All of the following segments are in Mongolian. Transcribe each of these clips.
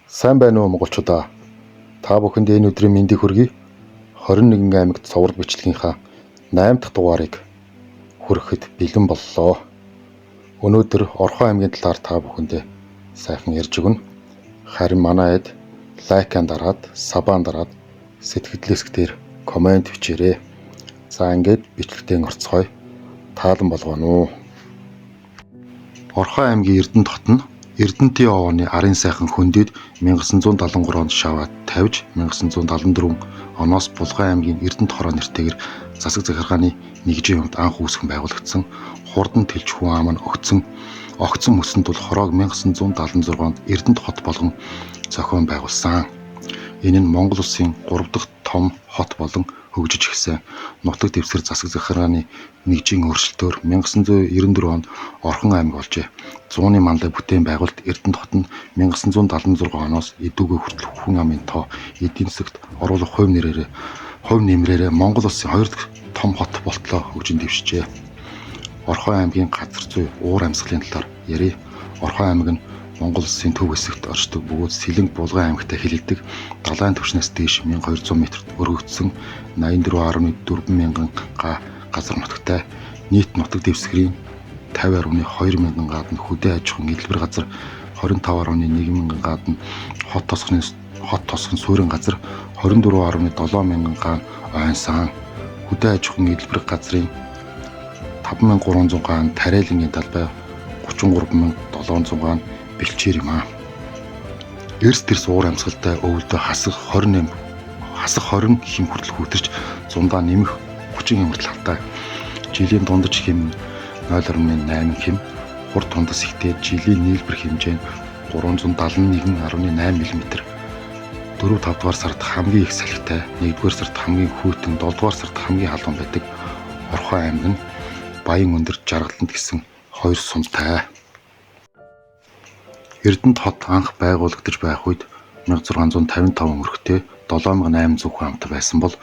Сайн байна уу монголчуудаа. Та бүхэнд энэ өдрийн мэндийг хүргэе. 21 аймагт цовруул бичлэгийнхаа 8 дахь дугаарыг хүрэхэд бэлэн боллоо. Өнөөдөр Орхон аймгийн талаар та бүхэндээ сайхан ярьж өгнө. Харин манай эд лайкан дараад, сабан дараад сэтгэлдэлсгээр комент бичээрэй. За ингээд бичлэгтээ орцгоё. Таалан болгоно уу. Орхон аймгийн Эрдэнэт хот нь Эрдэнэтийн овооны арын сайхан хөндөд 1973 онд шаваад тавьж 1974 оноос Булган аймгийн Эрдэнэт хороо нэртэйгээр засаг захиргааны нэгжийн хувьд анх үүсгэн байгуулагдсан хурдан тэлж хүн ам нь огцон мөсөнд бол хороог 1976 онд Эрдэнэт хот болгон зохион байгуулсан. Энэ нь Монгол улсын 3 дахь том хот болон хөгжиж эхэлсэн нутаг дэвсгэр засаг захиргааны нэгжийн өөрчлөлтөөр 1994 онд Орхон аймаг болжээ. 100-ны мандаа бүтээн байгуулалт Эрдэнэт хот нь 1976 оноос эдүүгээ хүртэл хүн амын тоо эдийн засагт оруулах хувь нэмрээрээ Монгол улсын 2 дахь том хот болтлоо хөгжин дэвшжээ. Орхон аймгийн газар зүй уур амьсгалын талаар ярив. Орхон аймаг нь Монгол улсын төв хэсэгт оршдог бөгөөд Сэлэнг Булган аймагтай хэлэлдэг далайн түвшнээс дээш 1200 м-т өргөгдсөн 84.4 мянган га газар нутагтай нийт нутаг дэвсгэрийн 50.2 мянган гаад нь хөдөө аж ахуйн эдэлбэр газар 25.1 мянган гаад нь хот тосгон суурин газар 24.7 мянган га ойн сан хөдөө аж ахуйн эдэлбэр газрын 5300 га нь тариалангийн талбай 33700 га нь бэлчээр юм аа. Эрс тэрс уур амьсгалтай өвөлдөө хасах 20 хэм хүртэл хүтэрч зундаа нэмэх 30 хэм хүртэл хавтаа. Жилийн дундаж хэм 0.8 хэм, хурд тундас ихтэй жилийн нийлбэр хэмжээ нь 371.8 мм. 4-5 дугаар сард хамгийн их салхитай, 1-р сард хамгийн хүйтэн, 7-р сард хамгийн халуун байдаг. Орхон аймаг нь Баян өндөр жаргаланд гэсэн 2 сумтай. Эрдэнэт хот анх байгуулагдаж байх үед 1655 өрхтэй 7800 хүн амтай байсан бол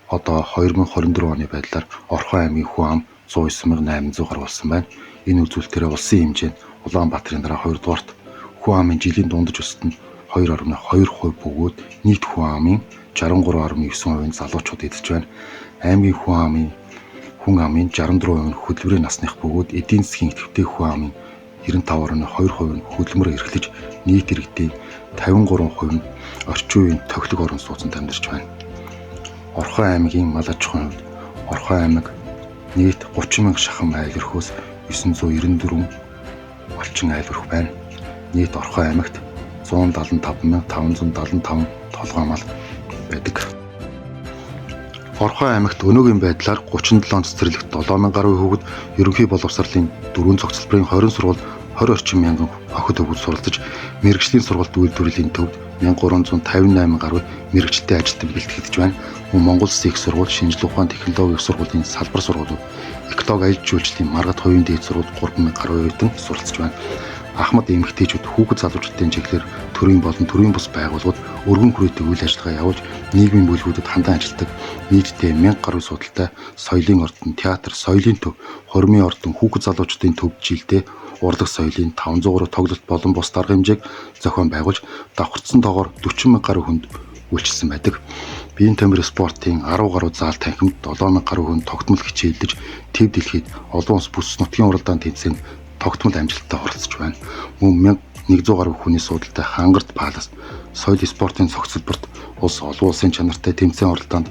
одоо 2024 оны байдлаар Орхон аймгийн хүн ам 109,800 гаруй болсон байна. Энэ үзүүлэлтээр улсын хэмжээнд Улаанбаатарын дараа 2 дугаарт хүн амын жилийн дундаж өсөлт нь 2.2% бөгөөд нийт хүн амын 63.9% нь залуучууд эдэлж байна. Аймгийн хүн амын 64% нь хөдөлмөрийн насных бөгөөд эдийн засгийн идэвхтэй хүн амын 95.2% нь хөдөлмөр эрхлэж нийт иргэдийн 53% нь орчин үеийн тохилог орон сууцнд амьдарч байна. Орхон аймгийн мал аж ахуйн хувьд Орхон аймаг нийт 30,000 шахан айл өрхөөс 994 орчин айл өрх байна. Нийт Орхон аймагт 175,575 толгой мал байдаг. Орхон аймагт өнөөгийн байдлаар 37 цэцэрлэгт 7,000 гаруй хүүхэд ерөнхий боловсролын 4 цогцлбарын 20 сургууль 20 орчим мянган охид хөвгүүд суралцж, мэрэгжлийн сургалт үйлдвэрлэлийн төвд 1358 гаруй мэрэгчлээ ажилтнууд бэлтгэгдэж байна. Монгол Улсын их сургууль, шинжлэх ухаан технологийн сургуулийн салбар сургуулиуд, экологи аяж жүжигчдийн маргад хувийн дээд сургууль 3000 гаруй оюутан суралцж байна. Ахмад эмэгтэйчүүд хүүхэд залуучуудын чиглэлээр төрийн болон төрийн бус байгууллагууд өргөн хүрээтэй үйл ажиллагаа явуулж нийгмийн бүлгүүдэд хандан ажилтдаг нийтдээ 1000 гаруй судалтай соёлын ордон, театр, соёлын төв, хормын ордон, хүүхэд залуучуудын төв жилдээ урлаг соёлын 500 гаруй тоглолт болон бус дарга хэмжээг зохион байгуулж давхарцсан тоогоор 40,000 гаруй хүнд үйлчилсэн байдаг. Биеийн тамир спортын 10 гаруй заал танхимд 7,000 гаруй хүн тогтмол хичээлдэж төв дэлхийд олон улс бүс нутгийн уралдаан тэмцээнд тогтмол амжилттай оролцож байна. Мөн 1100 гаруй хүний суудалтай Хангарт Палас соёл спортын цогцлборт олон улсын чанартай тэмцээн оролдоонд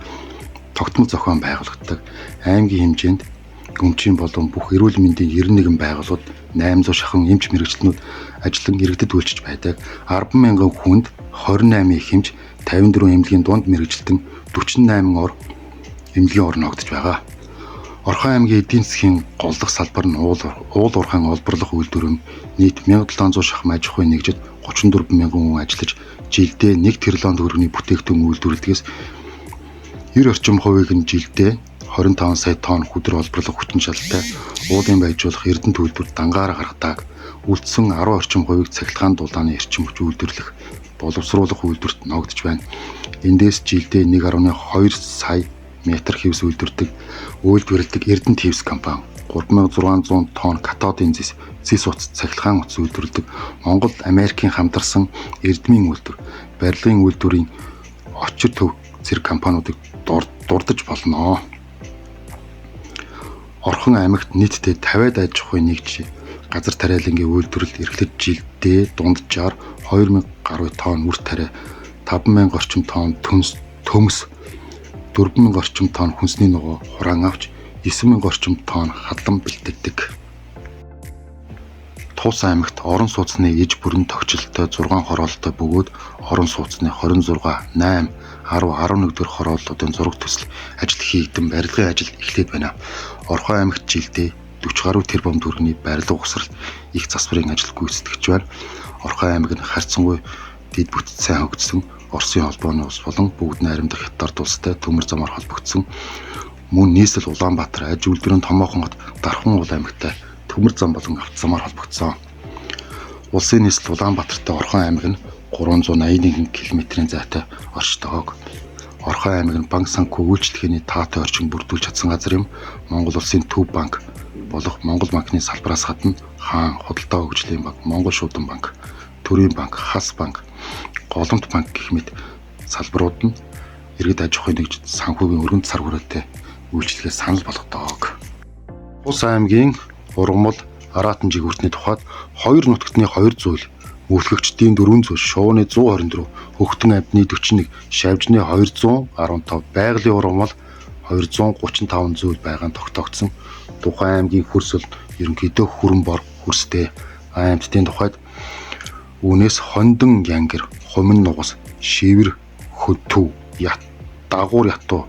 тогтмол зохион байгуулагддаг. Аймгийн хэмжээнд өмчийн болон бүх эрүүл мэндийн 91 байгууллагууд 800 шахан эмч мэрэгчлэнүүд ажиллан иргэдэд үйлчилж байдаг. 10,000 хүнд 28 их эмч, 54 эмнэлгийн дунд мэрэгчлэн 48 ор эмнэлгийн ор ногдож байгаа. Орхон аймгийн эдийн засгийн гол дахь салбар нь уул уурхайн олборлох үйлдвэр нь нийт 1700 шахам аж ахуйн нэгжид 34,000 хүн ажиллаж жилдээ 1 тэрлон төгрөгийн бүтээгдэхүүн үйлдвэрлэдгээс 90 орчим хувийг нь жилдээ 25 сая тонн хүдэр олборлох хүчин чадалтай уулын баяжуулах Эрдэнэт үйлдвэр дангаараа гаргадаг. Үлдсэн 10 орчим хувийг цахилгаан дулааны эрчим хүч үйлдвэрлэх боловсруулах үйлдвэрт ногдож байна. Эндээс жилдээ 1.2 сая метр хевс үйлдвэрлэдэг Эрдэнэт хевс компани 3600 тонн катодын зис утас цахилгаан утас үйлдвэрлэдэг Монголд Америкийн хамтарсан эрдмийн үйлдвэр, барилгын үйлдвэрийн очир төв зэрэг компаниудыг дурдж болно. Орхон аймагт нийтдээ 50-аад аж ахуйн нэгж газар тариалангийн үйлдвэрлэлд эрхлэж жилдээ дунджаар 2000 гаруй тонн үр тариа, 5000 орчим тонн төмс, 4000 орчим тонн хүнсний ногоо хураан авч 9000 орчим тонн хадлан бэлтгэдэг. Тус аймагт орон сууцны иж бүрэн тогтчлолтой 6 хороолтой бөгөөд орон сууцны 26, 8, 10, 11 дэх хорооллуудын зураг төсөл ажил хийгдэн барилгын ажил эхлээд байна. Орхон аймагт жилдээ 40 гаруй тэрбум төгрөгийн барилга угсралт их засварын ажил гүйцэтгэж байна. Орхон аймаг нь харьцангуй дэд бүтц сайн хөгжсөн Оросын холбооны ус болон бүгд найрамдах хятад улстай төмөр замаар холбогдсон. Мөн нийслэл Улаанбаатар аж үйлдвэрийн томоохон хот Дархан уул аймагтай төмөр зам болон автозамаар холбогдсон. Улсын нийслэл Улаанбаатартай Орхон аймаг нь 381 км-ийн зайтай орчтойгоо. Орхон аймаг нь банк санхүү үйлчлэгээний таатай орчин бүрдүүлж чадсан газар юм. Монгол улсын төв банк болох Монгол банкны салбараас гадна хаан, худалдаа хөгжлийн банк, Монгол шуудан банк, төрийн банк, хас банк, голомт банк гэх мэт салбарууд нь иргэд аж ахуйн нэгж санхүүгийн өргөнд сар хүрээтэй үйлчлэгээ санал болгодог. Ус аймгийн Ургамал, Аратан жигүүртний тухайд 2 нутагтны 200, үйлчлэгчдийн 400, шууны 124, хөхтөн амьтны 41, шавжны 215, байгалийн ургамал 235 зүйл байгаа нь тогтоогдсон. Тухайн аймгийн хөрсөл ерөнхийдөө хүрэн бор хөрстэй. Аймтдын тухайд үүнээс хондон янгэр, хумин нугас, шивэр, хөтөв, дагуур ятуу,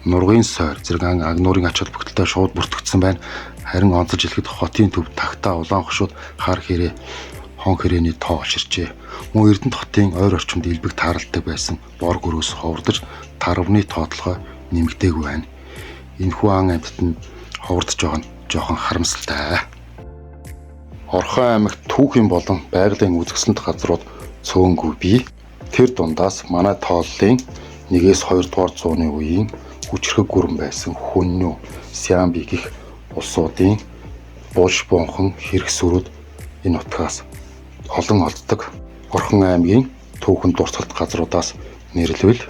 нургын сойр зэрэг агнуурын ач холбогдолтой шууд бүртгэгдсэн байна. Харин онцолж хэлэхэд хотын төв тагтаа улаан хошууд хар хэрэг хон хэрээний тоо олширчээ. Мөн Эрдэнэт хотын ойр орчимд элбэг тааралтай байсан бор гөрөөс ховрдож тарвны тоотлогоо нэмэгдээгүй байна. Энэхүү ан амьтад нь ховрдож байгаа нь жоохон харамсалтай. Орхон аймагт түүхийн болон байгалийн үзэсгэлэнт газрууд цөөнгүй бий. Тэр дундаас манай тооллын 1-2 дугаар зууны үеийн хүчрхэг гүрэн байсан Хүннү, Сямби гэх улсуудын булш бонхон хэрэгсүүрүүд энэ нутгаас олон олддог. Орхон аймгийн түүхэн дурсгалт газруудаас нэрлэвэл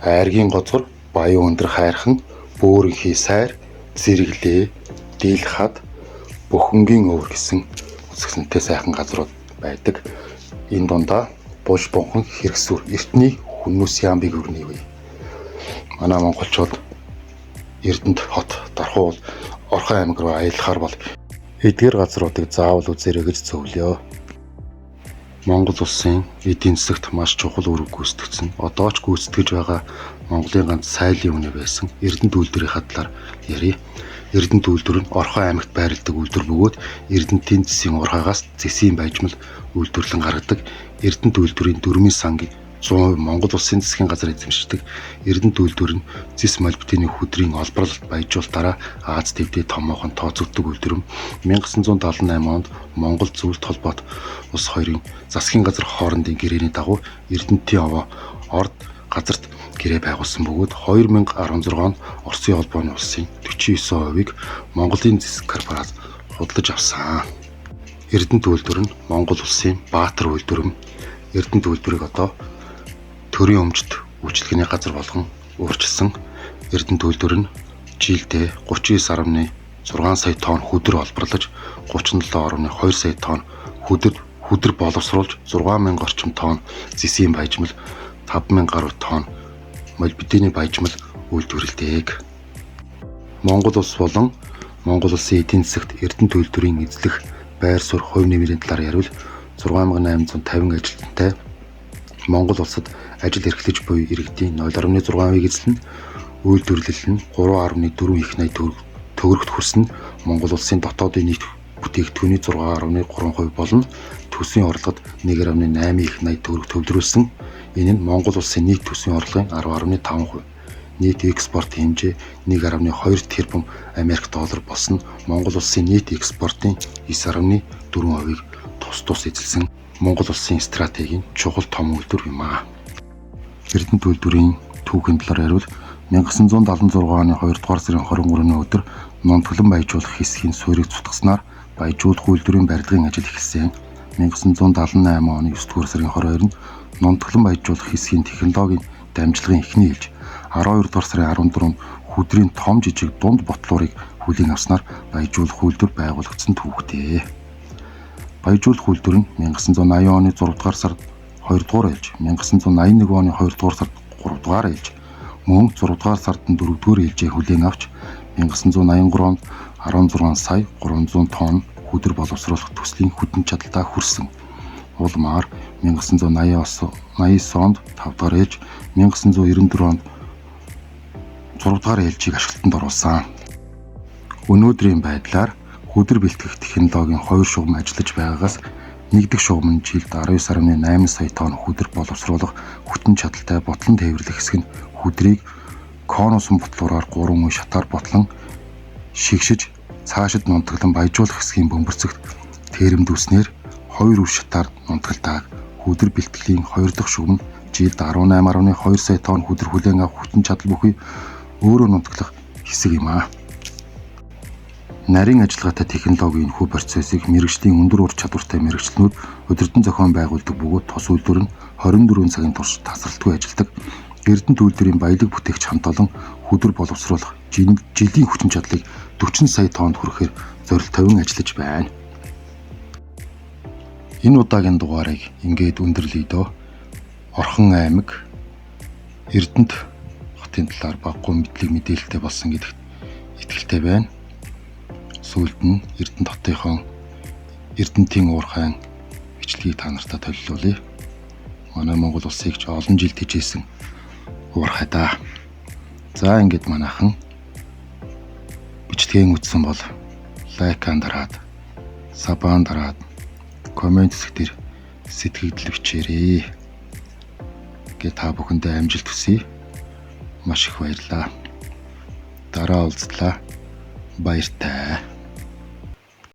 Айргийн Гозгор, Баян өндөр хайрхан, Бөөрөнхий сайр, Зэрэглээ, Дийлхад, Бөхөнгийн өвөр гэсэн үзэсгэлэнтэй сайхан газрууд байдаг. Энэ дундаа булш бонхон хэрэгсүүр эртний Хүннү, Сямбиг өрний үе. Манай монголчууд Эрдэнэт хот Дархан уул Орхон аймаг руу аялахаар бол эдгээр газруудыг заавал үзээрэй гэж зөвлөё. Монгол улсын эдийн засагт маш чухал үүрэг гүйцэтгэсэн, одоо ч гүйцэтгэж байгаа Монголын ганц сайлын үнэ байсан Эрдэнэт үйлдвэрийн талаар ярив. Эрдэнэт үйлдвэр нь Орхон аймагт байрладаг үйлдвэр бөгөөд Эрдэнэтийн засгийн ургаагаас зэсийн баяжмал үйлдвэрлэн гаргадаг. Эрдэнэт үйлдвэрийн дөрмийн сангийн 100% Монгол улсын засгийн газар эзэмшдэг. Эрдэнэт үйлдвэр нь зэс молибдены хөдрийн олборлолт баяжуулалтаараа Аз дэвдээ томоохон тооцогддог үйлдвэр юм. 1978 онд Монгол Зөвлөлт холбоот улс хоёрын засгийн газар хоорондын гэрээний дагуу Эрдэнэтийн овоо орд газарт гэрээ байгуулсан бөгөөд 2016 онд Оросын холбооны улсын 49%-ийг Монголын зэс корпорац худалдаж авсан. Эрдэнэт үйлдвэр нь Монгол улсын Баатар үйлдвэр юм. Эрдэнэт үйлдвэрийг одоо төрийн өмчт үйлчлэгээний газар болгон өөрчилсөн. Эрдэнэт үйлдвэр нь жилдээ 39.6 сая тонн хөдөр олборлож 37.2 сая тонн хөдөр боловсруулж 6000 орчим тонн зэсийн баяжмал 5000 гаруй тонн молибдены баяжмал үйлдвэрлэдэг. Монгол улс болон Монгол улсын эдийн засагт Эрдэнэт үйлдвэрийн эзлэх байр суурь хувь нэмрийн талаар ярил 6850 ажилтнтай Монгол улсад ажил эрхлэж буй иргэдийн 0.6%-ийг эзлэн үйлдвэрлэл нь 3.4 их найт төгрөгт хүрсэн Монгол улсын дотоодын нийт бүтээгдэхүүний 6.3% болон төсвийн орлогод 1.8 их найт төгрөг төвлөрүүлсэн. Энэ нь Монгол улсын нийт төсвийн орлогын 10.5%. Нийт экспорт хэмжээ 1.2 тэрбум Америк доллар болсон Монгол улсын нийт экспортын 9.4%-ийг тус эзэлсэн Монгол улсын стратегийн чухал том үйлдвэр юм аа. Эрдэнэт үйлдвэрийн түүхийн талаар ярил 1976 оны 2 дугаар сарын 23-ны өдөр нунтаглан баяжуулах хэсгийн суурийг цутгаснаар баяжуулах үйлдвэрийн барилгын ажил эхэлсэн. 1978 оны 9-р сарын 22-нд нунтаглан баяжуулах хэсгийн технологийн дамжлагын эхний ээлж 12-р сарын 14-нд хүдрийн том жижиг дунд ботлуурыг хүлээн авснаар баяжуулах үйлдвэр байгуулагдсан түүхтэй. Баяжуулах үйлдвэр нь 1980 оны 6 дугаар сард 2 дугаар ээлж, 1981 оны 2 дугаар сард 3 дугаар ээлж, мөн 6 дугаар сард 4 дугаар ээлжээ хүлээн авч 1983 онд 16 сая 300 тонн хүдэр боловсруулах төслийн хүчин чадалтай хүрсэн. Улмаар 1989 онд 5 дугаар ээлж, 1994 онд 6 дугаар ээлжийг ашиглалтанд оруулсан. Өнөөдрийн байдлаар хүдэр бэлтгэх технологийн 2 шугам ажиллаж байгаагаас нэгдэх шугам нь жилд 19.8 сая тонн хүдэр боловсруулах хүчин чадалтай ботлон тээвэрлэх хэсэг нь хүдрийг конусын ботлуураар 3 үе шатаар ботлон шигшиж цаашид нунтаглан баяжуулах хэсгийн бөмбөрцөгт тэрэмдүүлснээр 2 үе шатаар нунтагладаг хүдэр бэлтгэлийн 2 дахь шугам нь жилд 18.2 сая тонн хүдэр хүлээн авах хүчин чадал бүхий өөрөө нунтаглах хэсэг юм аа. Нарийн ажиллагаатай технологийн энэхүү процессыг мэргэжлийн өндөр ур чадвартай мэргэжлэнүүд удирдан зохион байгуулдаг бөгөөд тус үйлдвэр нь 24 цагийн турш тасралтгүй ажилладаг. Эрдэнэт үйлдвэрийн баялаг бүтээгч хамт олон хүдэр боловсруулах жилийн хүчин чадлыг 40 сая тоннд хүрэхээр зорилт тавин ажиллаж байна. Энэ удаагийн дугаарыг ингээд өндөрлөе дөө. Орхон аймаг Эрдэнэт хотын талаар баггүй мэдлэг мэдээлэлтэй болсон гэдэгт итгэлтэй байна. Сүүлд нь Эрдэнэт хотынхон Эрдэнэтийн уурхайн бичлэгийг та нартай төлөвлүүлье. Манай Монгол улсыг ч олон жил тэжээсэн уурхай да. За ингээд манайхан бичлэгийг үзсэн бол лайкан дараад, сабан дараад, комент хэсгээр сэтгэгдэл бичээрэй. Гэ та бүхэндээ амжилт хүсье. Маш их баярлалаа. Дараа уулзлаа. Баяртай.